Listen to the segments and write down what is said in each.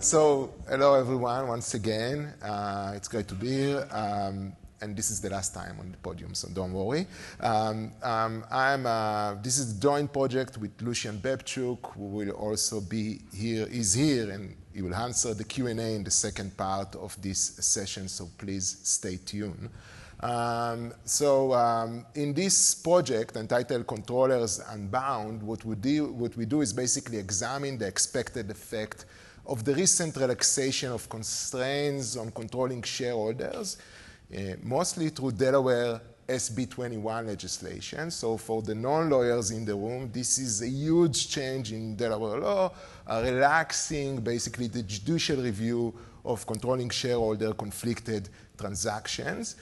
So, hello everyone once again. It's great to be here. And this is the last time on the podium, so don't worry. This is a joint project with Lucian Bebchuk, who will also be here, is here, and he will answer the Q&A in the second part of this session, so please stay tuned. In this project entitled Controllers Unbound, what we do is basically examine the expected effect of the recent relaxation of constraints on controlling shareholders, mostly through Delaware SB 21 legislation. So for the non-lawyers in the room, this is a huge change in Delaware law, relaxing basically the judicial review of controlling shareholder conflicted transactions.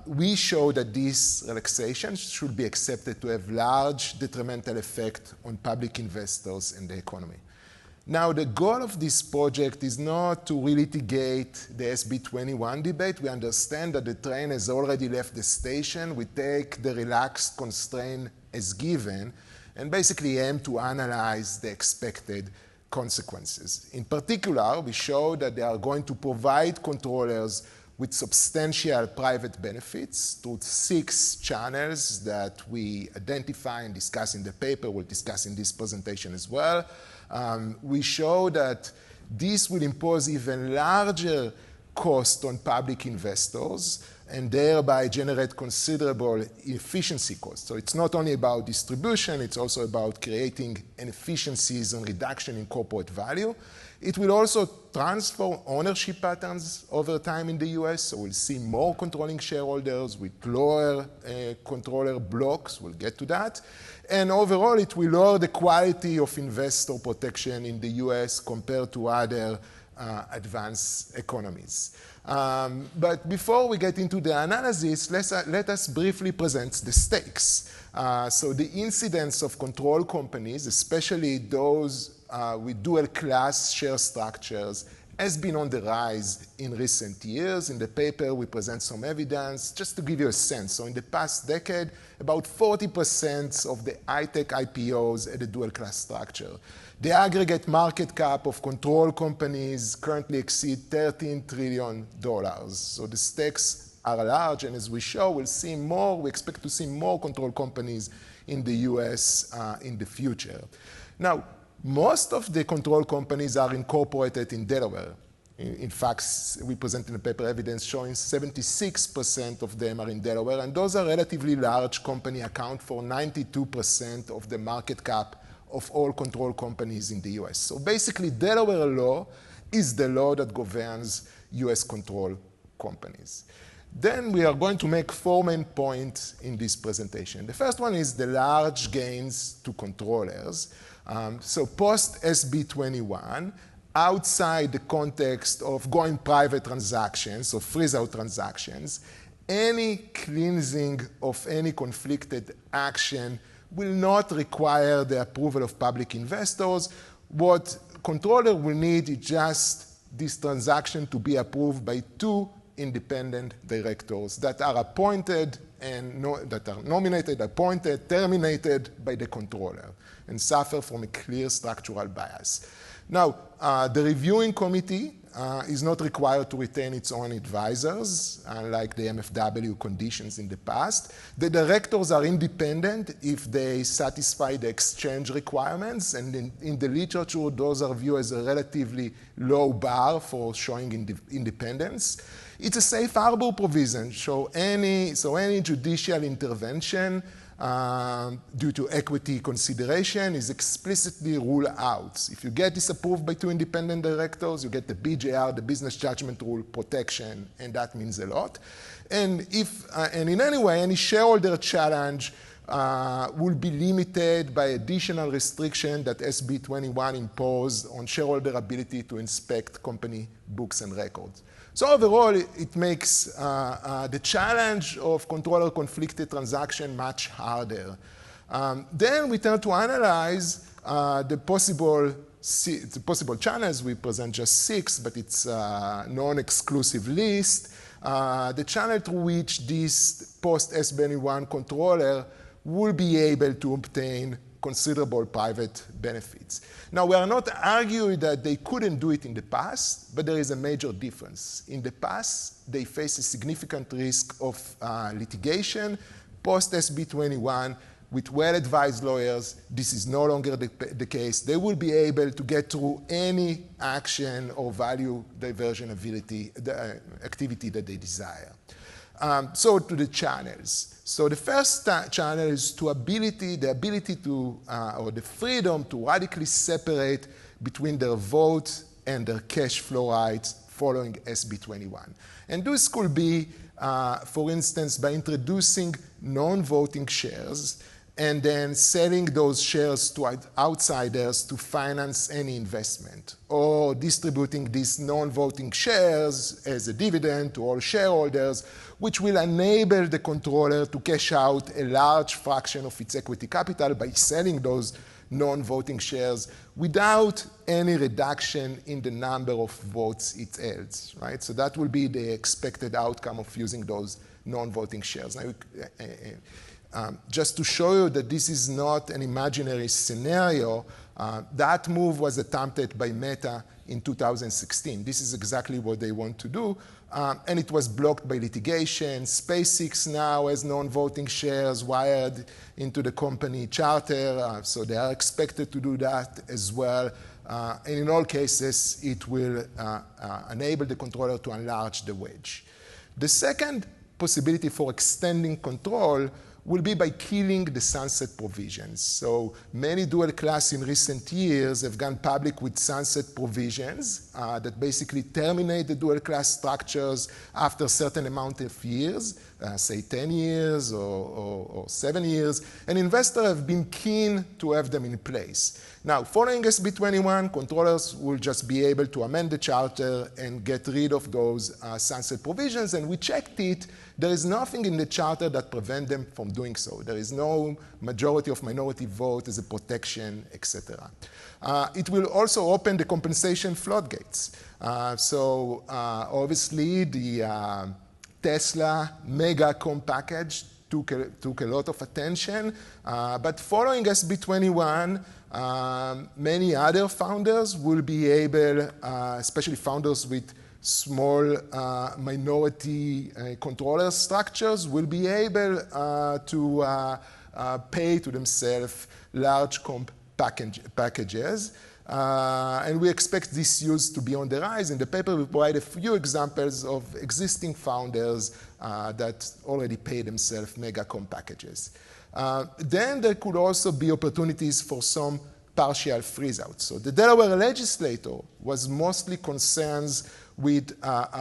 We show that these relaxations should be accepted to have large detrimental effect on public investors and the economy. Now, the goal of this project is not to relitigate the SB 21 debate. We understand that the train has already left the station. We take the relaxed constraint as given and basically aim to analyze the expected consequences. In particular, we show that they are going to provide controllers with substantial private benefits through 6 channels that we identify and discuss in the paper. We'll discuss in this presentation as well. We show that this will impose even larger cost on public investors and thereby generate considerable efficiency costs. So it's not only about distribution, it's also about creating inefficiencies and reduction in corporate value. It will also transform ownership patterns over time in the US, so we'll see more controlling shareholders with lower controller blocks. We'll get to that. And overall, it will lower the quality of investor protection in the US compared to other advanced economies. But before we get into the analysis, let us briefly present the stakes. So the incidence of control companies, especially those with dual-class share structures, has been on the rise in recent years. In the paper, we present some evidence just to give you a sense. So in the past decade, about 40% of the high-tech IPOs had a dual-class structure. The aggregate market cap of control companies currently exceed $13 trillion. So the stakes are large, and as we show, we expect to see more control companies in the US in the future. Now, most of the control companies are incorporated in Delaware. In fact, we present in the paper evidence showing 76% of them are in Delaware, and those are relatively large companies, account for 92% of the market cap of all control companies in the US. So basically, Delaware law is the law that governs US control companies. Then we are going to make 4 main points in this presentation. The first one is the large gains to controllers. So post SB 21, outside the context of going private transactions or freeze-out transactions, any cleansing of any conflicted action will not require the approval of public investors. What controller will need is just this transaction to be approved by 2 independent directors that are appointed and that are nominated, appointed, terminated by the controller and suffer from a clear structural bias. Now, the reviewing committee is not required to retain its own advisors, unlike the MFW conditions in the past. The directors are independent if they satisfy the exchange requirements, and in the literature, those are viewed as a relatively low bar for showing independence. It's a safe harbor provision, so any judicial intervention due to equity consideration is explicitly ruled out. If you get this approved by 2 independent directors, you get the BJR, the business judgment rule protection, and that means a lot. And in any way, any shareholder challenge will be limited by additional restriction that SB 21 imposed on shareholder ability to inspect company books and records. So overall, it makes the challenge of controller conflicted transaction much harder. Then we turn to analyze the possible channels. We present just 6, but it's a non-exclusive list. The channel through which this post-SB 21 controller will be able to obtain considerable private benefits. Now, we are not arguing that they couldn't do it in the past, but there is a major difference. In the past, they face a significant risk of litigation. Post-SB 21, with well-advised lawyers, this is no longer the case. They will be able to get through any action or value diversion activity that they desire. So to the channels. So the first channel is the ability to, or the freedom to radically separate between their vote and their cash flow rights following SB 21. And this could be, for instance, by introducing non-voting shares and then selling those shares to outsiders to finance any investment, or distributing these non-voting shares as a dividend to all shareholders, which will enable the controller to cash out a large fraction of its equity capital by selling those non-voting shares without any reduction in the number of votes it holds, right? So that will be the expected outcome of using those non-voting shares. Now, just to show you that this is not an imaginary scenario, that move was attempted by Meta in 2016. This is exactly what they want to do, and it was blocked by litigation. SpaceX now has non-voting shares wired into the company charter, so they are expected to do that as well. And in all cases, it will enable the controller to enlarge the wedge. The second possibility for extending control will be by killing the sunset provisions. So many dual class in recent years have gone public with sunset provisions that basically terminate the dual class structures after a certain amount of years, say 10 years or 7 years, and investors have been keen to have them in place. Now, following SB 21, controllers will just be able to amend the charter and get rid of those sunset provisions, and we checked it. There is nothing in the charter that prevents them from doing so. There is no majority of minority vote as a protection, etc. It will also open the compensation floodgates. So obviously, the Tesla mega-com package took a lot of attention, but following SB 21, many other founders will be able, especially founders with small minority controller structures, will be able to pay to themselves large comp packages. And we expect this use to be on the rise. In the paper, we provide a few examples of existing founders that already pay themselves mega comp packages. Then there could also be opportunities for some partial freeze-out. So the Delaware legislator was mostly concerned with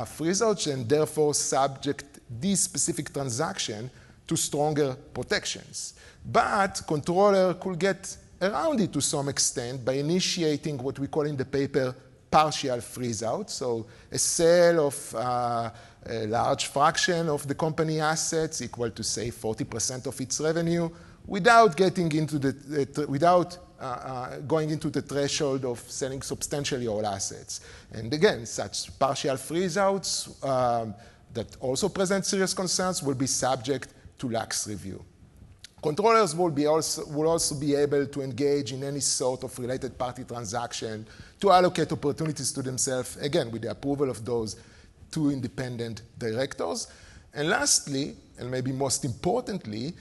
freeze-outs and therefore subject this specific transaction to stronger protections. But controller could get around it to some extent by initiating what we call in the paper partial freeze-out, so a sale of a large fraction of the company assets equal to, say, 40% of its revenue, without getting into the going into the threshold of selling substantially all assets. And again, such partial freeze-outs that also present serious concerns will be subject to lax review. Controllers will also be able to engage in any sort of related party transaction to allocate opportunities to themselves, again, with the approval of those two independent directors. And lastly, and maybe most importantly,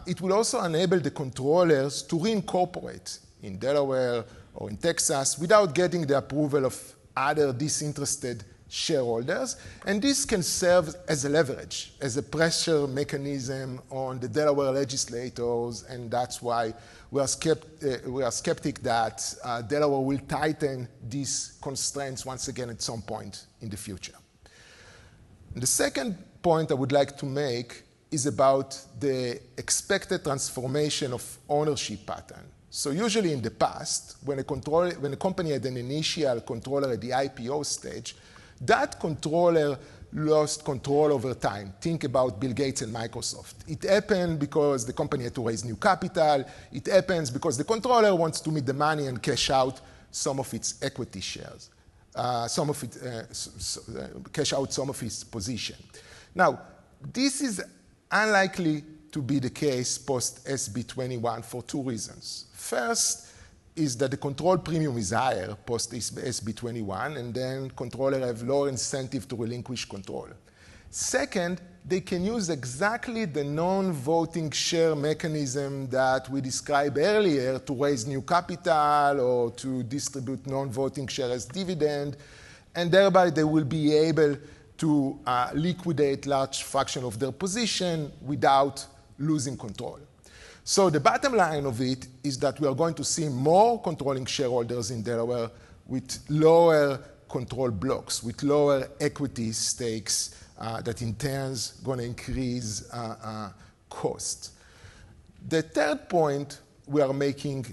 it will also enable the controllers to reincorporate in Delaware or in Texas without getting the approval of other disinterested shareholders. And this can serve as a leverage, as a pressure mechanism on the Delaware legislators, and that's why we are skeptic that Delaware will tighten these constraints once again at some point in the future. And the second point I would like to make is about the expected transformation of ownership pattern. So usually in the past, when a company had an initial controller at the IPO stage, that controller lost control over time. Think about Bill Gates and Microsoft. It happened because the company had to raise new capital. It happens because the controller wants to meet the money and cash out some of its equity shares, cash out some of its position. Now, this is unlikely to be the case post SB21 for two reasons. First is that the control premium is higher post SB21, and then controllers have lower incentive to relinquish control. Second, they can use exactly the non-voting share mechanism that we described earlier to raise new capital or to distribute non-voting share as dividend, and thereby they will be able to liquidate large fraction of their position without losing control. So the bottom line of it is that we are going to see more controlling shareholders in Delaware with lower control blocks, with lower equity stakes that in turn is going to increase cost. The third point we are making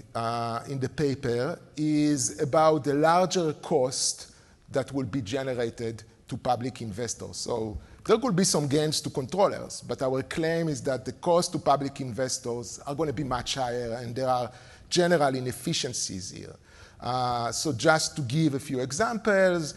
in the paper is about the larger cost that will be generated to public investors. So there could be some gains to controllers, but our claim is that the cost to public investors are going to be much higher, and there are general inefficiencies here. So just to give a few examples,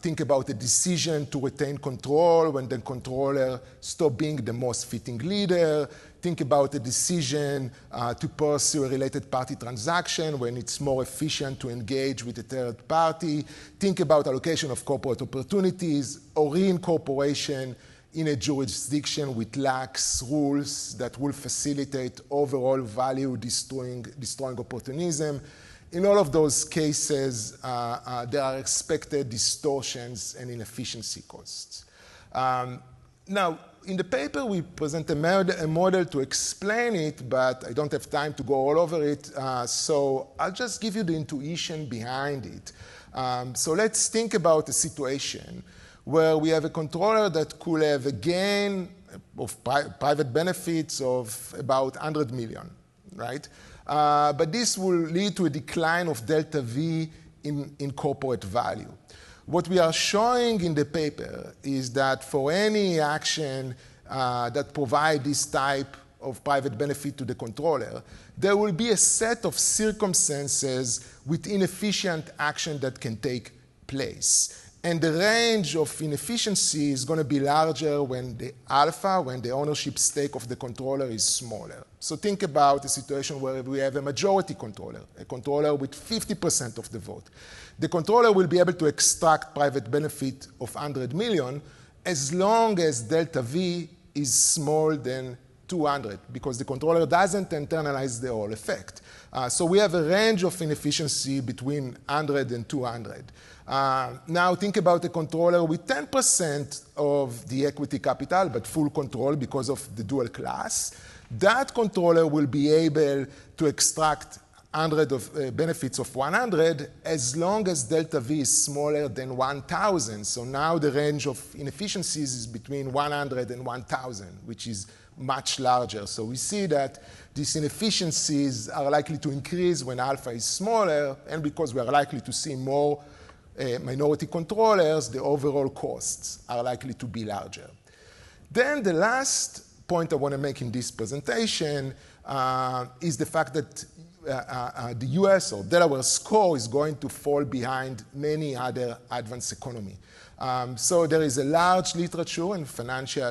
think about the decision to retain control when the controller stops being the most fitting leader. Think about the decision to pursue a related party transaction when it's more efficient to engage with a third party. Think about allocation of corporate opportunities or reincorporation in a jurisdiction with lax rules that will facilitate overall value destroying opportunism. In all of those cases, there are expected distortions and inefficiency costs. Now, in the paper, we present a model to explain it, but I don't have time to go all over it, so I'll just give you the intuition behind it. So let's think about a situation where we have a controller that could have a gain of private benefits of about 100 million, right? But this will lead to a decline of delta V in corporate value. What we are showing in the paper is that for any action that provides this type of private benefit to the controller, there will be a set of circumstances with inefficient action that can take place. And the range of inefficiency is going to be larger when the alpha, when the ownership stake of the controller is smaller. So think about a situation where we have a majority controller, a controller with 50% of the vote. The controller will be able to extract private benefit of 100 million as long as delta V is smaller than 200, because the controller doesn't internalize the whole effect. So we have a range of inefficiency between 100 and 200. Now think about a controller with 10% of the equity capital, but full control because of the dual class. That controller will be able to extract 100 of benefits of 100 as long as delta V is smaller than 1,000. So now the range of inefficiencies is between 100 and 1,000, which is much larger. So we see that these inefficiencies are likely to increase when alpha is smaller, and because we are likely to see more minority controllers, the overall costs are likely to be larger. Then the last point I want to make in this presentation is the fact that the US or Delaware score is going to fall behind many other advanced economies. So there is a large literature in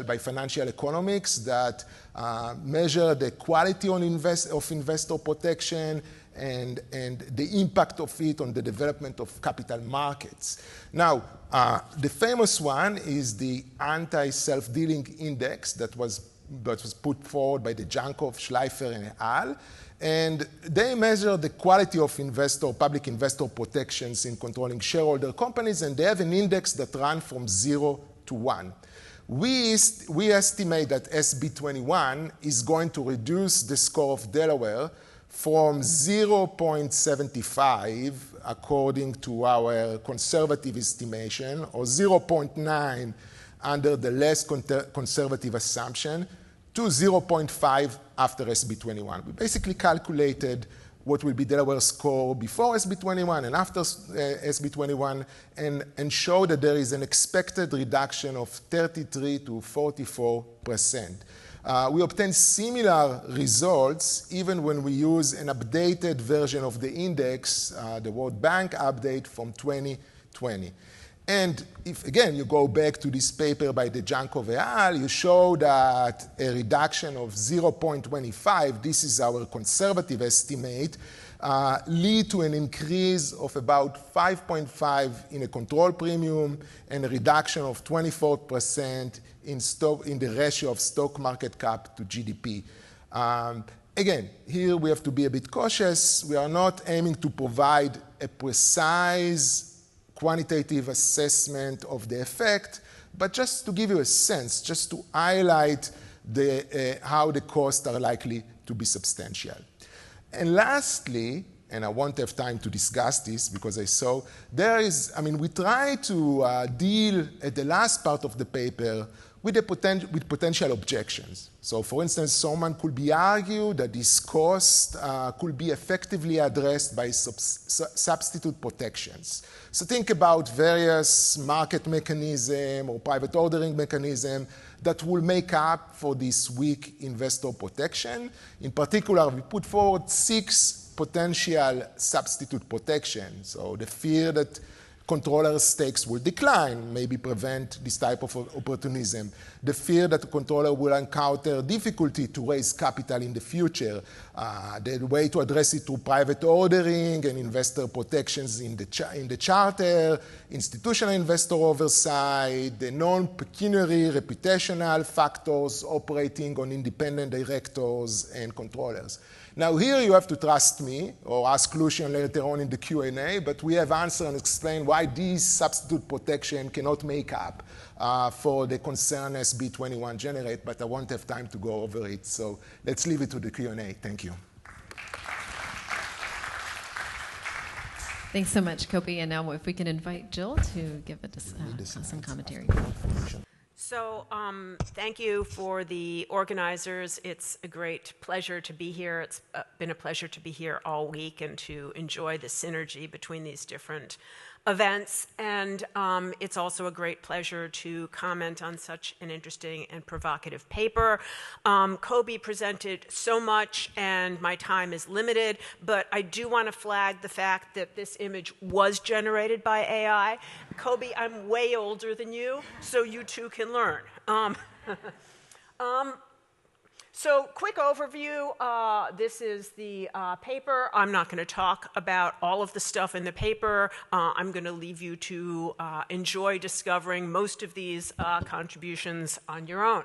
by financial economics that measure the quality of investor protection and the impact of it on the development of capital markets. Now, the famous one is the anti-self-dealing index that was put forward by the Jankov, Schleifer, and al. And they measure the quality of public investor protections in controlling shareholder companies, and they have an index that runs from 0 to 1. We estimate that SB21 is going to reduce the score of Delaware from 0.75, according to our conservative estimation, or 0.9 under the less conservative assumption, to 0.5 after SB21. We basically calculated what will be Delaware's score before SB21 and after SB21 and show that there is an expected reduction of 33 to 44%. We obtain similar results even when we use an updated version of the index, the World Bank update from 2020. And if, again, you go back to this paper by Bebchuk et al., you show that a reduction of 0.25, this is our conservative estimate, lead to an increase of about 5.5 in a control premium and a reduction of 24% in the ratio of stock market cap to GDP. Again, here we have to be a bit cautious. We are not aiming to provide a precise quantitative assessment of the effect, but just to give you a sense, just to highlight how the costs are likely to be substantial. And lastly, and I won't have time to discuss this because we try to deal at the last part of the paper with potential objections. So for instance, someone could be argued that this cost could be effectively addressed by substitute protections. So think about various market mechanism or private ordering mechanism that will make up for this weak investor protection. In particular, we put forward 6 potential substitute protections. So the fear that controller stakes will decline, maybe prevent this type of opportunism. The fear that the controller will encounter difficulty to raise capital in the future. The way to address it through private ordering and investor protections in the charter, institutional investor oversight, the non-pecuniary reputational factors operating on independent directors and controllers. Now here you have to trust me or ask Lucian later on in the Q&A, but we have answered and explained why these substitute protection cannot make up for the concern SB21 generate, but I won't have time to go over it. So let's leave it to the Q&A. Thank you. Thanks so much, Kobi. And now if we can invite Jill to give some commentary. So thank you for the organizers. It's a great pleasure to be here. It's been a pleasure to be here all week and to enjoy the synergy between these different events. And it's also a great pleasure to comment on such an interesting and provocative paper. Kobi presented so much, and my time is limited, but I do want to flag the fact that this image was generated by AI. Kobi, I'm way older than you, so you too can learn. So quick overview, this is the paper. I'm not going to talk about all of the stuff in the paper. I'm going to leave you to enjoy discovering most of these contributions on your own.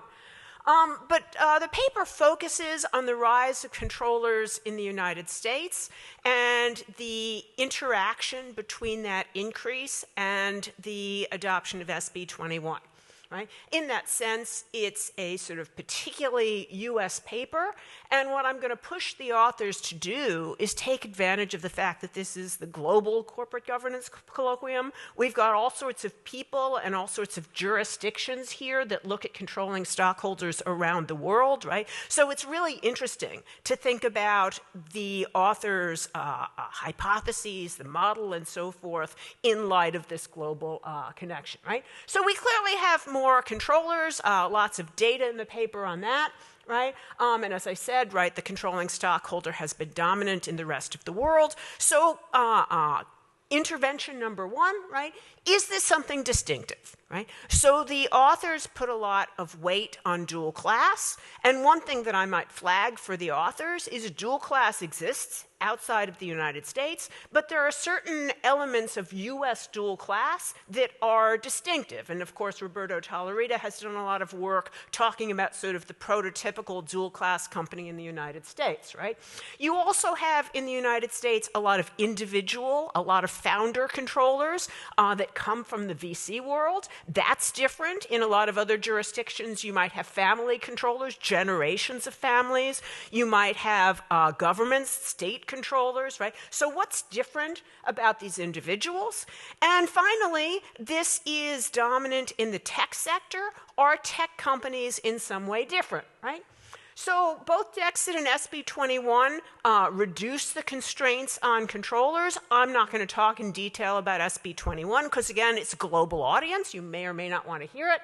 But the paper focuses on the rise of controllers in the United States and the interaction between that increase and the adoption of SB 21. Right? In that sense, it's a sort of particularly US paper, and what I'm going to push the authors to do is take advantage of the fact that this is the global corporate governance colloquium. We've got all sorts of people and all sorts of jurisdictions here that look at controlling stockholders around the world, right? So it's really interesting to think about the authors' hypotheses, the model, and so forth in light of this global connection, right? So we clearly have more controllers, lots of data in the paper on that, right? And as I said, right, the controlling stockholder has been dominant in the rest of the world. So intervention number 1, right, is this something distinctive, right? So the authors put a lot of weight on dual class, and one thing that I might flag for the authors is dual class exists outside of the United States, but there are certain elements of US dual class that are distinctive. And of course, Roberto Tallarita has done a lot of work talking about sort of the prototypical dual class company in the United States, right? You also have in the United States a lot of a lot of founder controllers that come from the VC world. That's different. In a lot of other jurisdictions, you might have family controllers, generations of families. You might have governments, state controllers, right? So what's different about these individuals? And finally, this is dominant in the tech sector. Are tech companies in some way different, right? So both Dexit and SB 21 reduce the constraints on controllers. I'm not going to talk in detail about SB 21 because, again, it's a global audience. You may or may not want to hear it.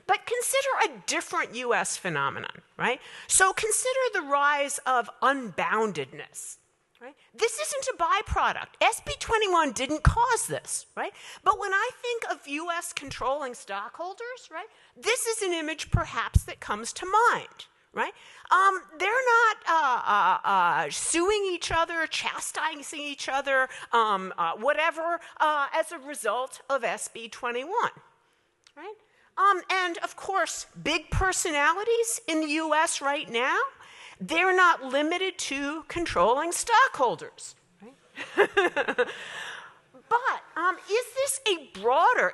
But consider a different US phenomenon, right? So consider the rise of unboundedness. Right? This isn't a byproduct. SB 21 didn't cause this, right? But when I think of U.S. controlling stockholders, right, this is an image perhaps that comes to mind, right? They're not suing each other, chastising each other, whatever, as a result of SB 21, right? And of course, big personalities in the U.S. right now, they're not limited to controlling stockholders. Right? But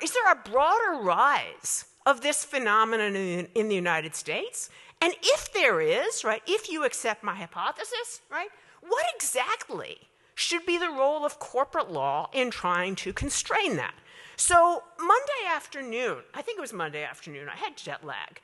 is there a broader rise of this phenomenon in the United States? And if there is, right, if you accept my hypothesis, right, what exactly should be the role of corporate law in trying to constrain that? So Monday afternoon, I think it was Monday afternoon, I had jet lag,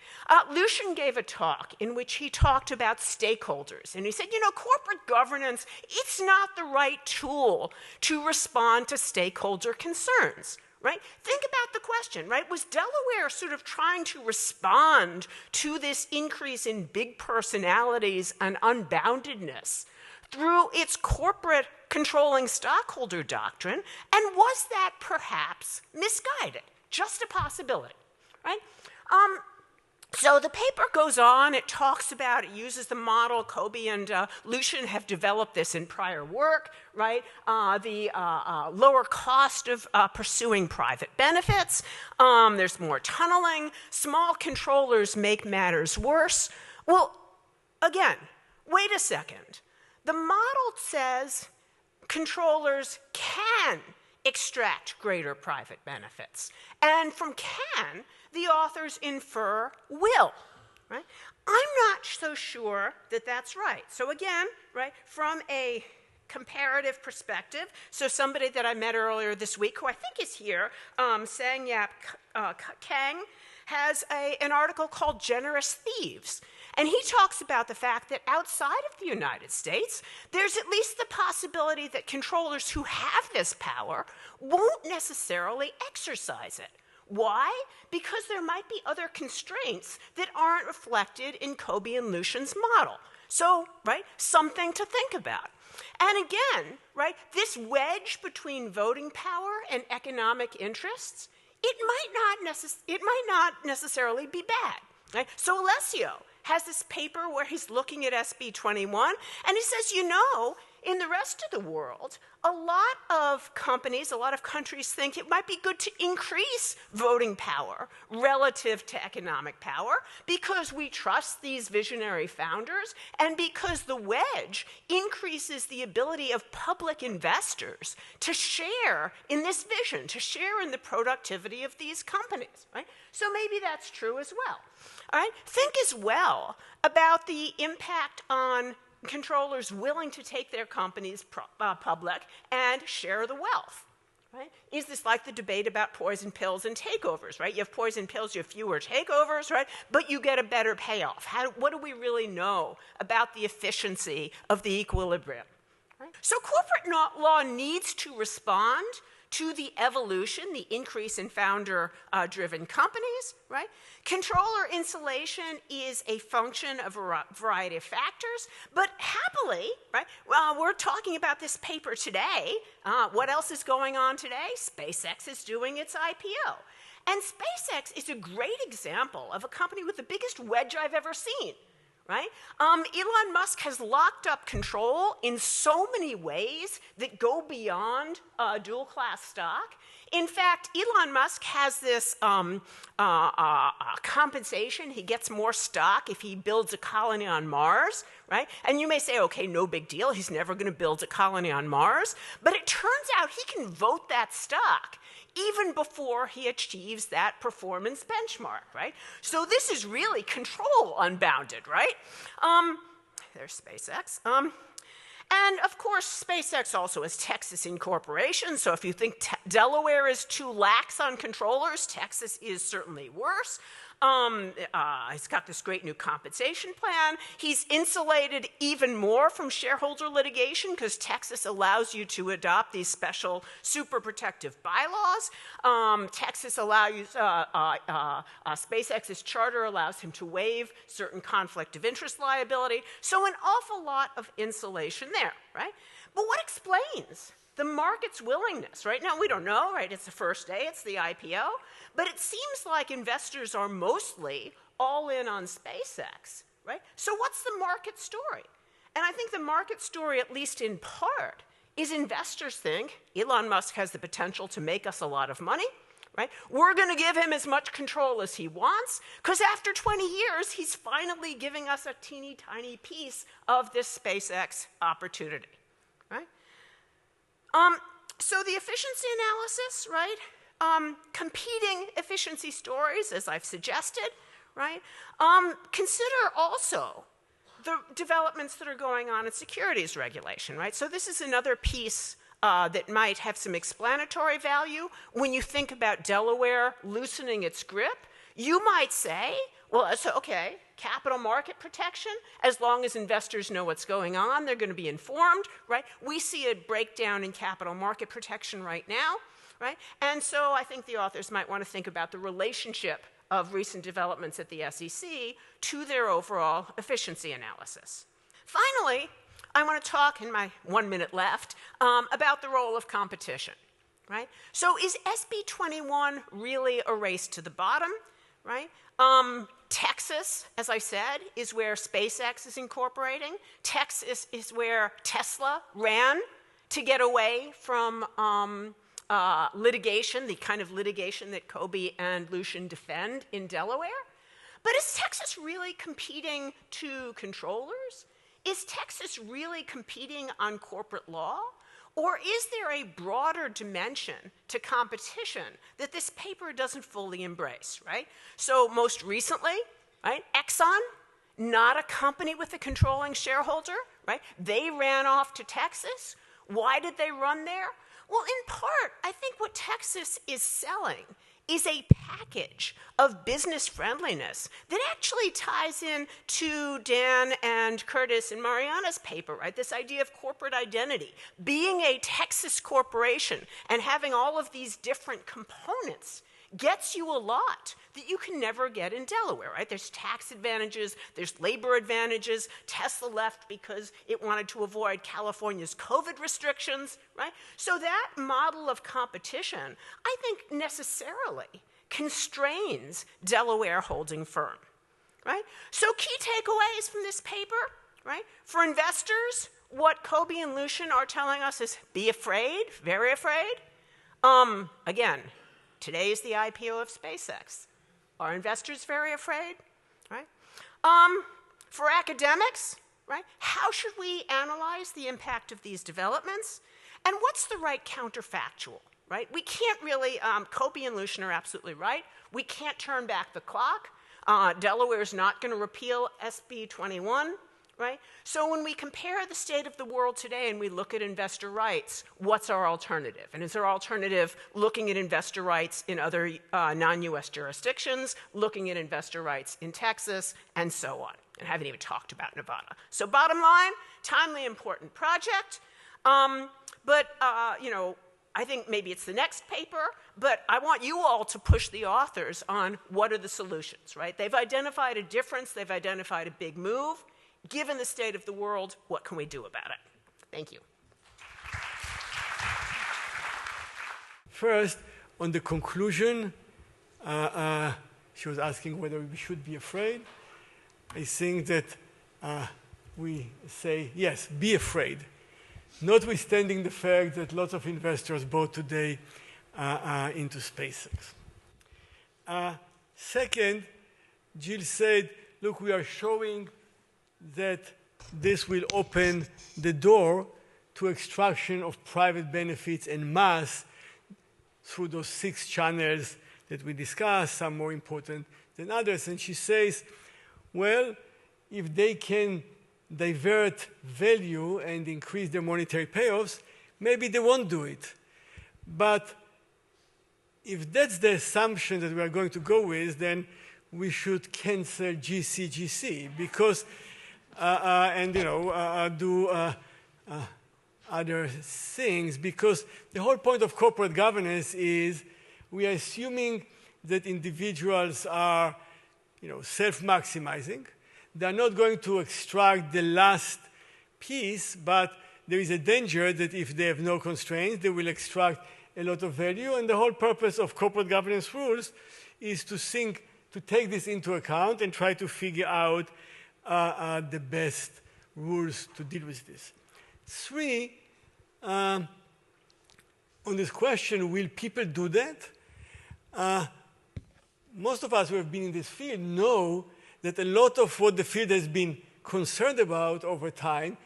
Lucian gave a talk in which he talked about stakeholders. And he said, corporate governance, it's not the right tool to respond to stakeholder concerns. Right? Think about the question, right? Was Delaware sort of trying to respond to this increase in big personalities and unboundedness through its corporate controlling stockholder doctrine? And was that perhaps misguided? Just a possibility, right? So the paper goes on, it uses the model, Kobi and Lucian have developed this in prior work, right? The lower cost of pursuing private benefits, there's more tunneling, small controllers make matters worse. Well, again, wait a second. The model says controllers can extract greater private benefits. And from can, the authors infer will, right? I'm not so sure that that's right. So again, right, from a comparative perspective, so somebody that I met earlier this week, who I think is here, Sang-Yap Kang, has an article called Generous Thieves. And he talks about the fact that outside of the United States, there's at least the possibility that controllers who have this power won't necessarily exercise it. Why? Because there might be other constraints that aren't reflected in Kobi and Lucian's model. So, right, something to think about. And again, right, this wedge between voting power and economic interests, it might not necessarily be bad. Right? So Alessio has this paper where he's looking at SB 21, and he says, in the rest of the world, a lot of countries think it might be good to increase voting power relative to economic power because we trust these visionary founders and because the wedge increases the ability of public investors to share in this vision, to share in the productivity of these companies, right? So maybe that's true as well. All right? Think as well about the impact on controllers willing to take their companies public and share the wealth. Right? Is this like the debate about poison pills and takeovers? Right? You have poison pills, you have fewer takeovers, right? But you get a better payoff. What do we really know about the efficiency of the equilibrium? Right? So corporate law needs to respond to the evolution, the increase in founder-driven companies, right? Controller insulation is a function of a variety of factors, but happily, right, we're talking about this paper today. What else is going on today? SpaceX is doing its IPO. And SpaceX is a great example of a company with the biggest wedge I've ever seen. Right? Elon Musk has locked up control in so many ways that go beyond dual-class stock. In fact, Elon Musk has this compensation. He gets more stock if he builds a colony on Mars, right? And you may say, okay, no big deal. He's never going to build a colony on Mars. But it turns out he can vote that stock even before he achieves that performance benchmark, right? So this is really control unbounded, right? There's SpaceX. And of course, SpaceX also has Texas incorporation. So if you think Delaware is too lax on controllers, Texas is certainly worse. He's got this great new compensation plan. He's insulated even more from shareholder litigation because Texas allows you to adopt these special super protective bylaws. Texas allows SpaceX's charter allows him to waive certain conflict of interest liability. So an awful lot of insulation there, right? But what explains the market's willingness? Right now, we don't know, right? It's the first day, it's the IPO. But it seems like investors are mostly all in on SpaceX, right? So what's the market story? And I think the market story, at least in part, is investors think Elon Musk has the potential to make us a lot of money, right? We're going to give him as much control as he wants, because after 20 years, he's finally giving us a teeny tiny piece of this SpaceX opportunity, right? So the efficiency analysis, right? Competing efficiency stories, as I've suggested, right? Consider also the developments that are going on in securities regulation, right? So this is another piece that might have some explanatory value. When you think about Delaware loosening its grip, you might say, well, it's okay, capital market protection, as long as investors know what's going on, they're going to be informed, right? We see a breakdown in capital market protection right now, right? And so I think the authors might want to think about the relationship of recent developments at the SEC to their overall efficiency analysis. Finally, I want to talk, in my 1 minute left, about the role of competition, right? So is SB 21 really a race to the bottom, right? Texas, as I said, is where SpaceX is incorporating. Texas is where Tesla ran to get away from litigation, the kind of litigation that Kobi and Lucian defend in Delaware. But is Texas really competing to controllers? Is Texas really competing on corporate law? Or is there a broader dimension to competition that this paper doesn't fully embrace, right? So most recently, right, Exxon, not a company with a controlling shareholder, right? They ran off to Texas. Why did they run there? Well, in part, I think what Texas is selling is a package of business friendliness that actually ties in to Dan and Curtis and Mariana's paper, right? This idea of corporate identity, being a Texas corporation and having all of these different components gets you a lot that you can never get in Delaware, right? There's tax advantages, there's labor advantages. Tesla left because it wanted to avoid California's COVID restrictions, right? So that model of competition, I think, necessarily constrains Delaware holding firm, right? So key takeaways from this paper, right? For investors, what Kobi and Lucian are telling us is be afraid, very afraid. Again, today is the IPO of SpaceX. Are investors very afraid? Right? For academics, right? How should we analyze the impact of these developments? And what's the right counterfactual? Right? We can't really, Kobi and Lucian are absolutely right. We can't turn back the clock. Delaware is not going to repeal SB 21. Right? So when we compare the state of the world today and we look at investor rights, what's our alternative? And is our alternative looking at investor rights in other non-US jurisdictions, looking at investor rights in Texas, and so on? And I haven't even talked about Nevada. So bottom line, timely, important project. You know, I think maybe it's the next paper, but I want you all to push the authors on what are the solutions, right? They've identified a difference. They've identified a big move. Given the state of the world, what can we do about it? Thank you. First, on the conclusion, she was asking whether we should be afraid. I think that we say, yes, be afraid, notwithstanding the fact that lots of investors bought today into SpaceX. Second, Jill said, look, we are showing that this will open the door to extraction of private benefits en masse through those 6 channels that we discussed, some more important than others. And she says, well, if they can divert value and increase their monetary payoffs, maybe they won't do it. But if that's the assumption that we are going to go with, then we should cancel GCGC because do other things, because the whole point of corporate governance is we are assuming that individuals are, self-maximizing. They are not going to extract the last piece, but there is a danger that if they have no constraints, they will extract a lot of value. And the whole purpose of corporate governance rules is to take this into account and try to figure out the best rules to deal with this. 3, on this question, will people do that? Most of us who have been in this field know that a lot of what the field has been concerned about over time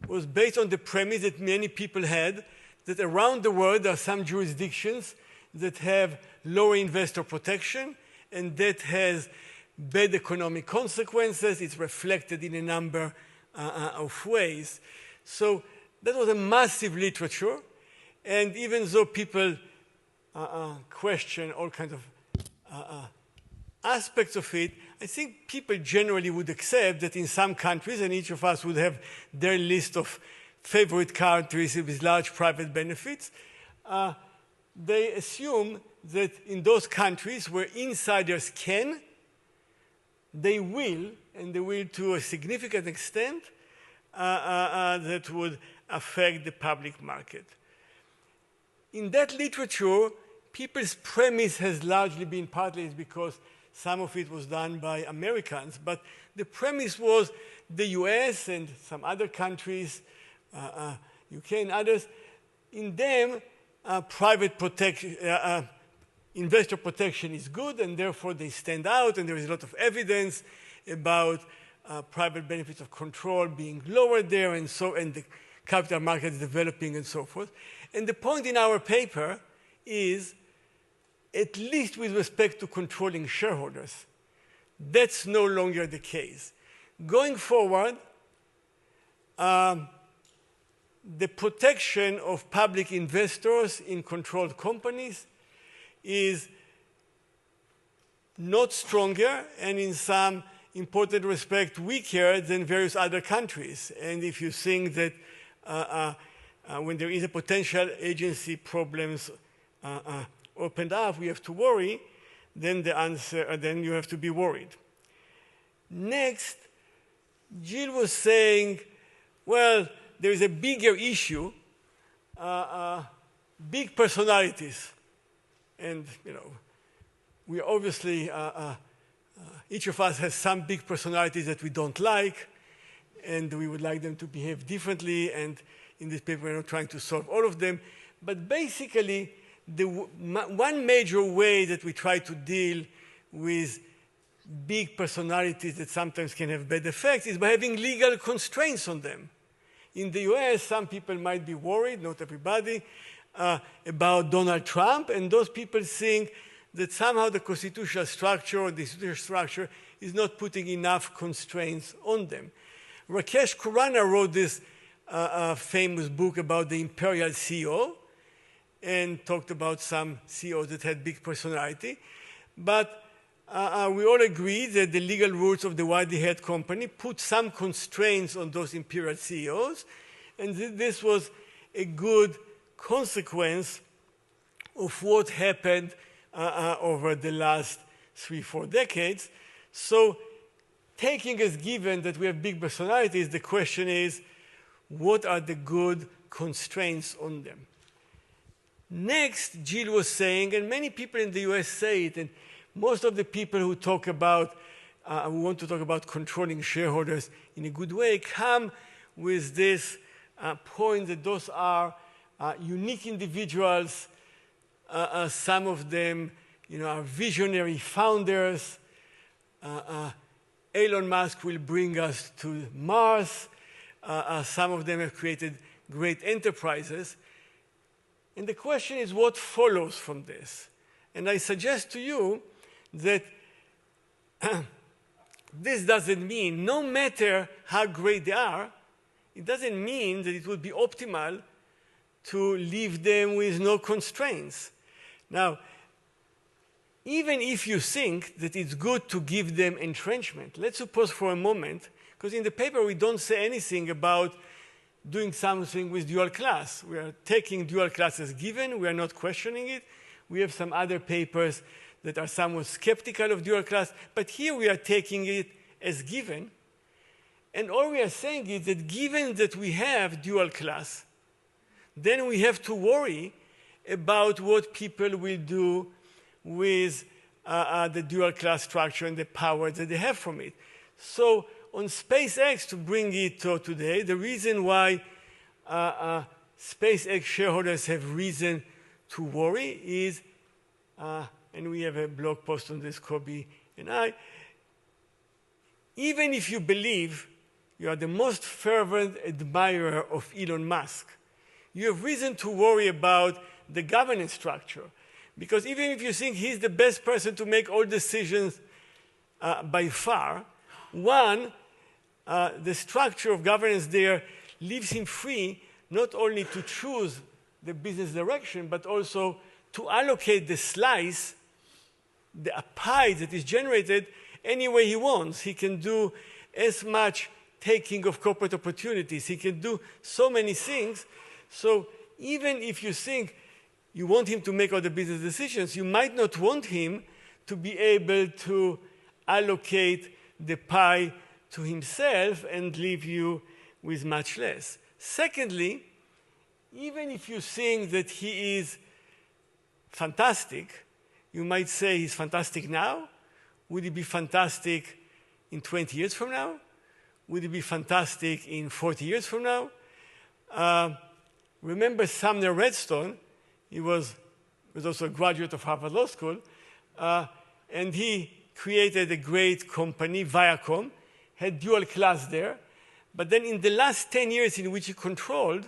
was based on the premise that many people had that around the world there are some jurisdictions that have lower investor protection, and that has bad economic consequences. It's reflected in a number of ways. So that was a massive literature, and even though people question all kinds of aspects of it, I think people generally would accept that in some countries, and each of us would have their list of favorite countries with large private benefits, they assume that in those countries where insiders can, they will, and they will to a significant extent, that would affect the public market. In that literature, people's premise has largely been, partly because some of it was done by Americans, but the premise was the US and some other countries, UK and others, in them, private protection, investor protection is good, and therefore they stand out, and there is a lot of evidence about private benefits of control being lower there, and the capital markets developing and so forth. And the point in our paper is, at least with respect to controlling shareholders, that's no longer the case. Going forward, the protection of public investors in controlled companies is not stronger, and in some important respect weaker than various other countries. And if you think that when there is a potential agency problems opened up, we have to worry, then the answer, then you have to be worried. Next, Jill was saying, well, there is a bigger issue, big personalities. And, we obviously, each of us has some big personalities that we don't like, and we would like them to behave differently, and in this paper we're not trying to solve all of them. But basically, one major way that we try to deal with big personalities that sometimes can have bad effects is by having legal constraints on them. In the US, some people might be worried, not everybody, about Donald Trump, and those people think that somehow the constitutional structure or the institutional structure is not putting enough constraints on them. Rakesh Khurana wrote this famous book about the imperial CEO and talked about some CEOs that had big personality. But we all agree that the legal rules of the widely held company put some constraints on those imperial CEOs, and this was a good consequence of what happened over the last 3-4 decades. So taking as given that we have big personalities, the question is, what are the good constraints on them? Next, Jill was saying, and many people in the US say it, and most of the people who talk about, who want to talk about controlling shareholders in a good way, come with this point that those are unique individuals. Some of them, are visionary founders. Elon Musk will bring us to Mars. Some of them have created great enterprises. And the question is, what follows from this? And I suggest to you that this doesn't mean, no matter how great they are, it doesn't mean that it would be optimal to leave them with no constraints. Now, even if you think that it's good to give them entrenchment, let's suppose for a moment, because in the paper we don't say anything about doing something with dual class. We are taking dual class as given. We are not questioning it. We have some other papers that are somewhat skeptical of dual class, but here we are taking it as given. And all we are saying is that given that we have dual class, then we have to worry about what people will do with the dual class structure and the power that they have from it. So on SpaceX, to bring it to today, the reason why SpaceX shareholders have reason to worry is, and we have a blog post on this, Kobi and I, even if you believe you are the most fervent admirer of Elon Musk, you have reason to worry about the governance structure. Because even if you think he's the best person to make all decisions by far, one, the structure of governance there leaves him free not only to choose the business direction, but also to allocate the slice, the pie that is generated any way he wants. He can do as much taking of corporate opportunities. He can do so many things. So even if you think you want him to make all the business decisions, you might not want him to be able to allocate the pie to himself and leave you with much less. Secondly, even if you think that he is fantastic, you might say he's fantastic now. Would he be fantastic in 20 years from now? Would he be fantastic in 40 years from now? Remember Sumner Redstone? He was also a graduate of Harvard Law School, and he created a great company, Viacom, had dual class there. But then in the last 10 years in which he controlled,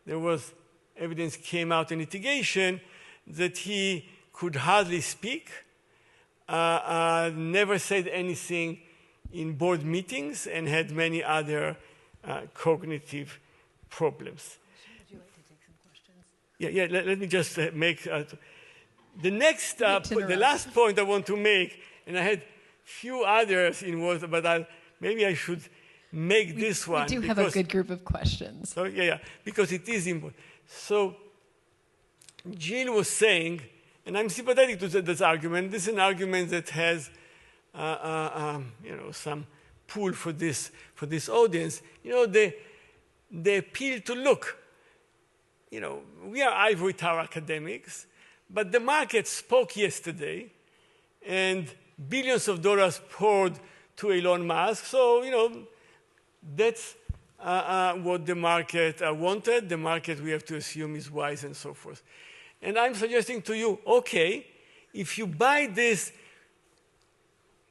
there was evidence came out in litigation that he could hardly speak, never said anything in board meetings, and had many other cognitive problems. Would you like to take some questions? Yeah, let me just make the next, the last point I want to make, and I had few others in words, but maybe I should make this one. We do have a good group of questions. So because it is important. So Jill was saying, and I'm sympathetic to this argument. This is an argument that has, some pull for this audience. The appeal to look. We are ivory tower academics, but the market spoke yesterday, and billions of dollars poured to Elon Musk. So that's what the market wanted. The market, we have to assume, is wise and so forth. And I'm suggesting to you, okay, if you buy this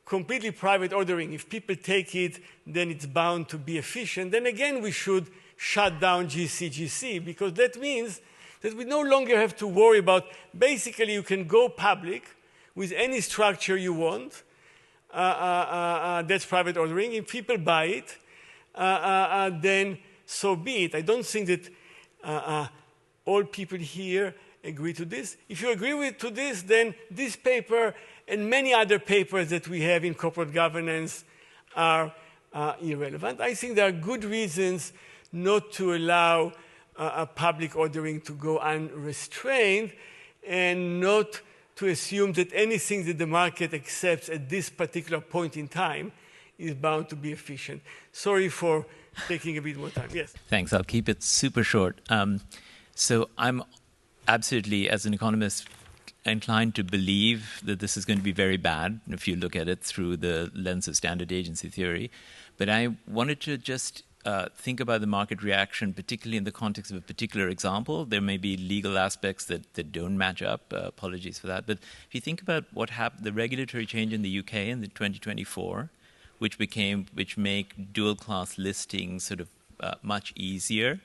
completely private ordering, if people take it, then it's bound to be efficient. Then again, we should shut down GCGC, because that means that we no longer have to worry about, basically you can go public with any structure you want. That's private ordering. If people buy it, then so be it. I don't think that all people here agree to this. If you agree to this, then this paper and many other papers that we have in corporate governance are irrelevant. I think there are good reasons not to allow public ordering to go unrestrained, and not to assume that anything that the market accepts at this particular point in time is bound to be efficient. Sorry for taking a bit more time. Yes? Thanks. I'll keep it super short. So I'm absolutely, as an economist, inclined to believe that this is going to be very bad if you look at it through the lens of standard agency theory. But I wanted to just think about the market reaction, particularly in the context of a particular example. There may be legal aspects that don't match up. Apologies for that. But if you think about what happened, the regulatory change in the UK in the 2024, which make dual-class listings sort of much easier.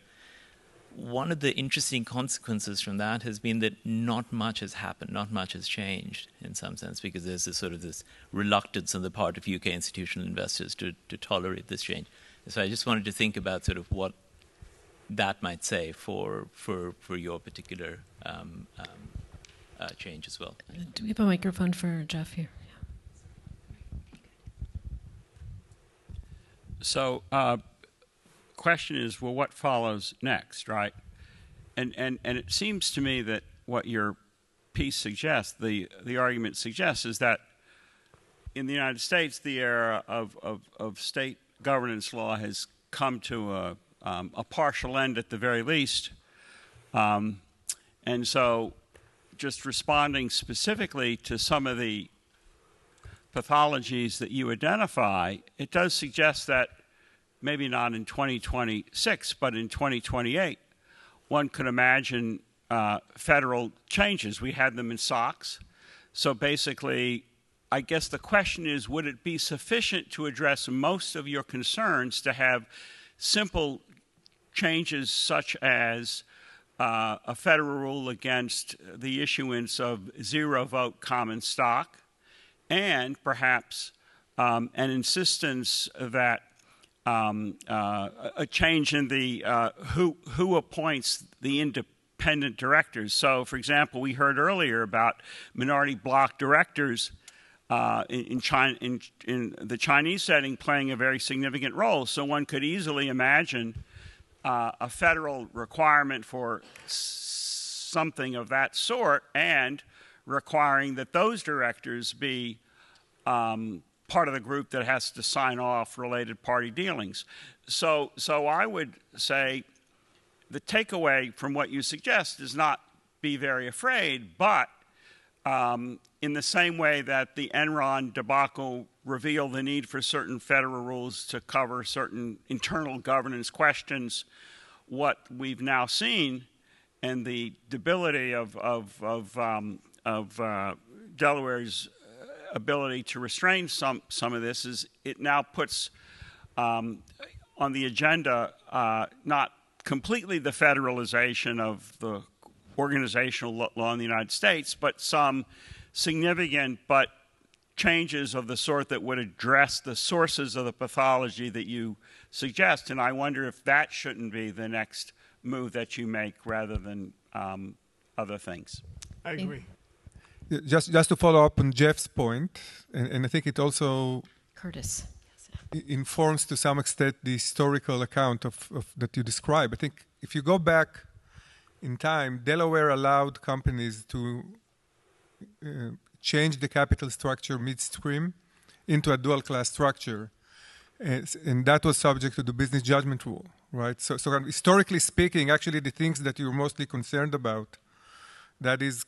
One of the interesting consequences from that has been that not much has happened, not much has changed in some sense, because there's this reluctance on the part of UK institutional investors to tolerate this change. So I just wanted to think about sort of what that might say for your particular change as well. Do we have a microphone for Jeff here? So, question is, well, what follows next, right? And it seems to me that what your piece suggests, the argument suggests, is that in the United States, the era of state governance law has come to a partial end at the very least. And so just responding specifically to some of the pathologies that you identify, it does suggest that maybe not in 2026, but in 2028, one could imagine federal changes. We had them in SOX. So basically, I guess the question is, would it be sufficient to address most of your concerns to have simple changes such as a federal rule against the issuance of zero-vote common stock, and perhaps an insistence that a change in the who appoints the independent directors. So, for example, we heard earlier about minority bloc directors in the Chinese setting playing a very significant role. So one could easily imagine a federal requirement for something of that sort, and requiring that those directors be part of the group that has to sign off related party dealings. So I would say the takeaway from what you suggest is not be very afraid, but in the same way that the Enron debacle revealed the need for certain federal rules to cover certain internal governance questions, what we've now seen and the debility of Delaware's ability to restrain some of this is it now puts on the agenda not completely the federalization of the organizational law in the United States, but some significant but changes of the sort that would address the sources of the pathology that you suggest. And I wonder if that shouldn't be the next move that you make rather than other things. I agree. Just to follow up on Jeff's point, and I think it also Curtis. informs to some extent the historical account of that you describe. I think if you go back in time, Delaware allowed companies to change the capital structure midstream into a dual-class structure, and that was subject to the business judgment rule, right? So historically speaking, actually the things that you're mostly concerned about, that is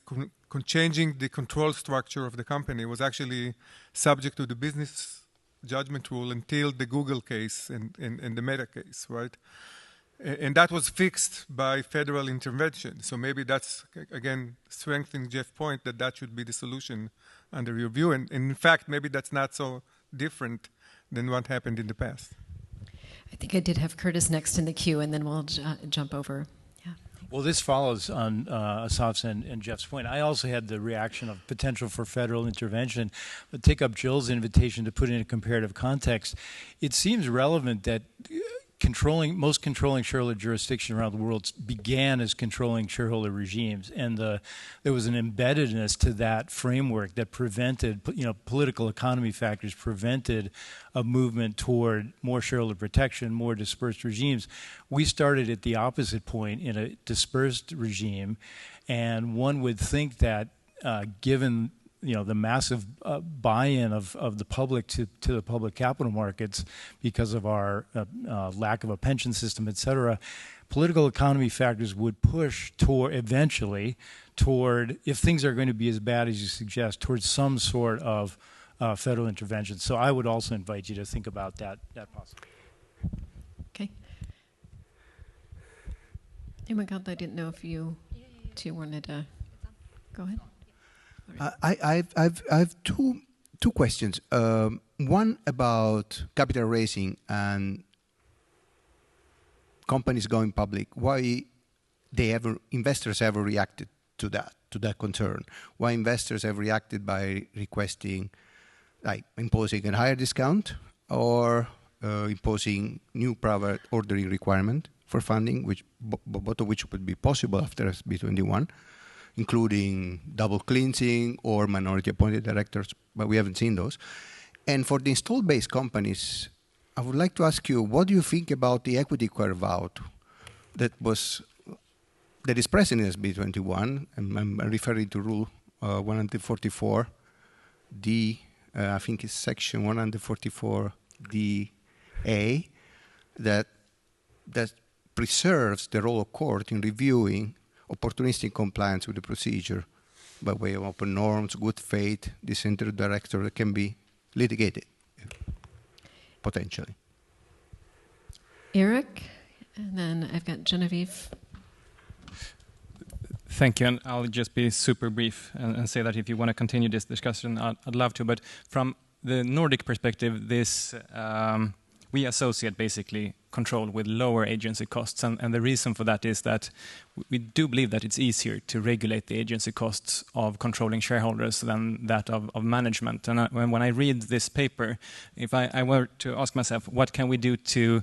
changing the control structure of the company, was actually subject to the business judgment rule until the Google case and the Meta case, right? And that was fixed by federal intervention. So maybe that's, again, strengthening Jeff's point that should be the solution under your view. And in fact, maybe that's not so different than what happened in the past. I think I did have Curtis next in the queue, and then we'll jump over. Yeah. Well, this follows on Asaf's and Jeff's point. I also had the reaction of potential for federal intervention, but take up Jill's invitation to put in a comparative context. It seems relevant that most controlling shareholder jurisdiction around the world began as controlling shareholder regimes, and there was an embeddedness to that framework that prevented, political economy factors prevented a movement toward more shareholder protection, more dispersed regimes. We started at the opposite point in a dispersed regime, and one would think that given the massive buy-in of the public to the public capital markets because of our lack of a pension system, et cetera, political economy factors would push eventually toward, if things are going to be as bad as you suggest, towards some sort of federal intervention. So I would also invite you to think about that possibility. Okay. I didn't know if you two wanted to go ahead. I have two questions. One about capital raising and companies going public. Why investors ever reacted to that concern? Why investors have reacted by requesting, like imposing a higher discount or imposing new private ordering requirement for funding, which both of which would be possible after SB21. Including double cleansing or minority appointed directors, but we haven't seen those. And for the installed base companies, I would like to ask you, what do you think about the equity carve out that is present in SB21? And I'm referring to Rule 144D, I think it's Section 144D A, that preserves the role of court in reviewing opportunistic compliance with the procedure by way of open norms, good faith, disinterested director that can be litigated, potentially. Eric, and then I've got Genevieve. Thank you, and I'll just be super brief and say that if you want to continue this discussion, I'd love to. But from the Nordic perspective, this we associate basically control with lower agency costs, and the reason for that is that we do believe that it's easier to regulate the agency costs of controlling shareholders than that of management. And when I read this paper, if I were to ask myself, what can we do to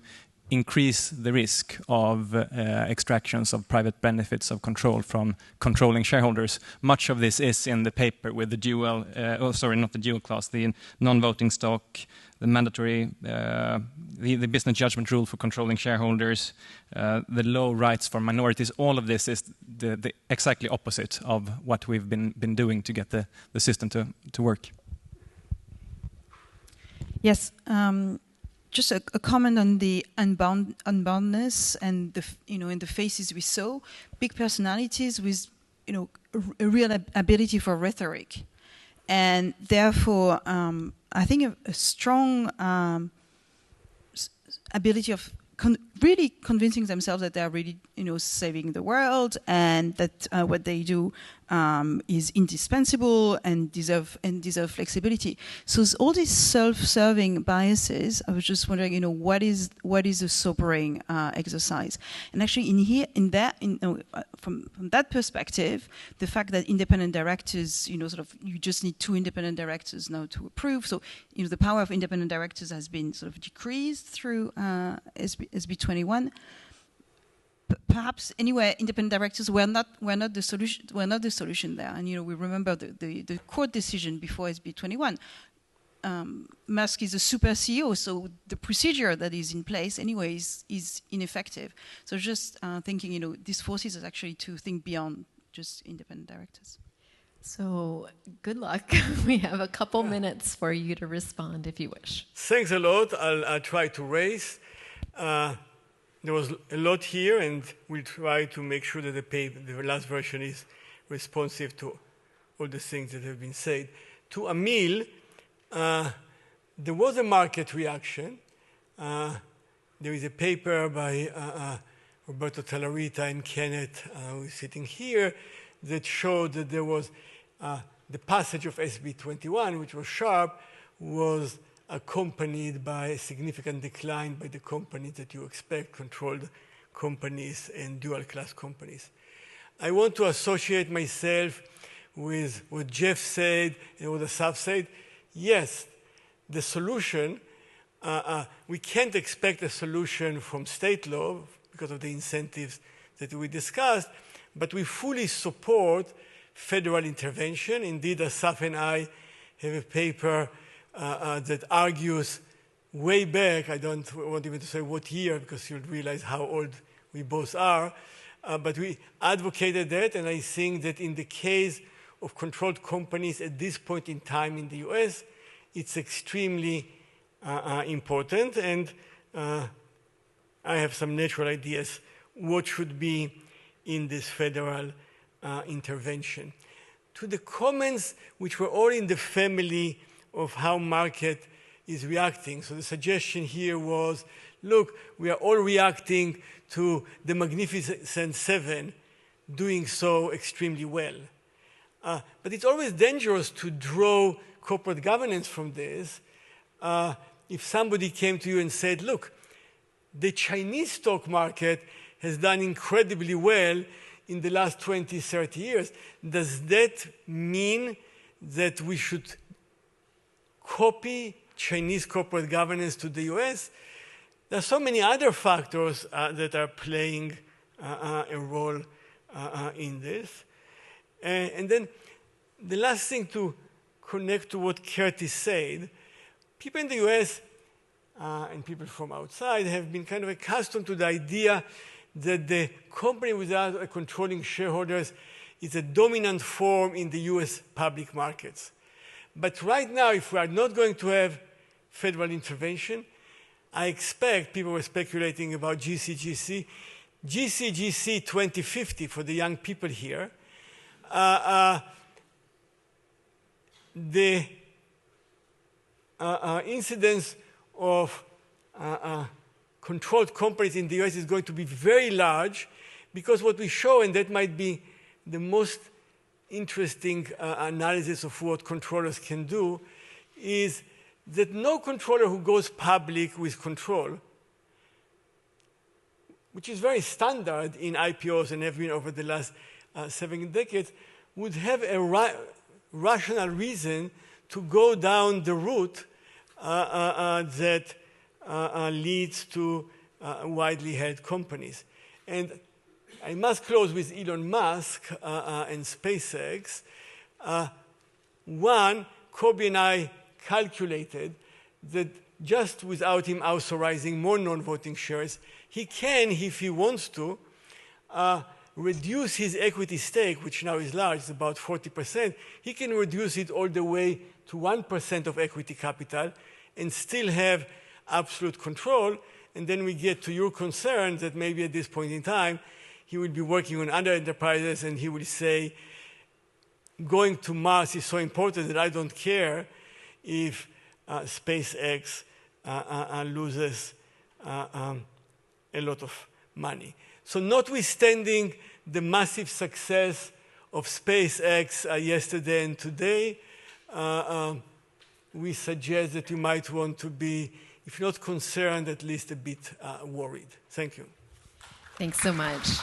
increase the risk of extractions of private benefits of control from controlling shareholders? Much of this is in the paper with the dual, not the dual class, the non-voting stock, the mandatory, the business judgment rule for controlling shareholders, the low rights for minorities. All of this is the exactly opposite of what we've been doing to get the system to work. Yes. Just a comment on the unboundness and in the faces we saw, big personalities with a real ability for rhetoric, and therefore I think a strong ability of really convincing themselves that they are really saving the world, and that what they do is indispensable and deserve flexibility. So all these self-serving biases, I was just wondering, what is a sobering exercise? And actually, from that perspective, the fact that independent directors, you just need 2 independent directors now to approve. So the power of independent directors has been sort of decreased through SB 21. Perhaps anyway, independent directors were not the solution. Were not the solution there. And we remember the court decision before SB 21. Musk is a super CEO, so the procedure that is in place anyway is ineffective. So just thinking, this forces us actually to think beyond just independent directors. So good luck. We have a couple minutes for you to respond if you wish. Thanks a lot. I'll try to race. There was a lot here, and we'll try to make sure that the last version is responsive to all the things that have been said. To Emil, there was a market reaction. There is a paper by Roberto Talarita and Kenneth, who is sitting here, that showed that there was the passage of SB 21, which was sharp, was accompanied by a significant decline by the companies that you expect, controlled companies and dual-class companies. I want to associate myself with what Jeff said and what Asaf said. Yes, the solution, we can't expect a solution from state law because of the incentives that we discussed, but we fully support federal intervention. Indeed, Asaf and I have a paper that argues way back, I don't want even to say what year because you'll realize how old we both are, but we advocated that, and I think that in the case of controlled companies at this point in time in the US, it's extremely important, and I have some natural ideas what should be in this federal intervention. To the comments which were all in the family of how market is reacting. So the suggestion here was, look, we are all reacting to the Magnificent Seven doing so extremely well. But it's always dangerous to draw corporate governance from this. If somebody came to you and said, look, the Chinese stock market has done incredibly well in the last 20, 30 years, does that mean that we should copy Chinese corporate governance to the US? There are so many other factors that are playing a role in this. And then the last thing to connect to what Curtis said, people in the US and people from outside have been kind of accustomed to the idea that the company without a controlling shareholders is a dominant form in the US public markets. But right now, if we are not going to have federal intervention, I expect people were speculating about GCGC. GCGC 2050 for the young people here. The incidence of controlled companies in the US is going to be very large, because what we show, and that might be the most interesting analysis of what controllers can do, is that no controller who goes public with control, which is very standard in IPOs and have been over the last 7 decades, would have a rational reason to go down the route that leads to widely held companies. And I must close with Elon Musk and SpaceX. One, Kobi and I calculated that just without him authorizing more non-voting shares, he can, if he wants to, reduce his equity stake, which now is large, it's about 40%. He can reduce it all the way to 1% of equity capital and still have absolute control. And then we get to your concern that maybe at this point in time, he will be working on other enterprises and he will say, going to Mars is so important that I don't care if SpaceX loses a lot of money. So notwithstanding the massive success of SpaceX yesterday and today, we suggest that you might want to be, if not concerned, at least a bit worried. Thank you. Thanks so much.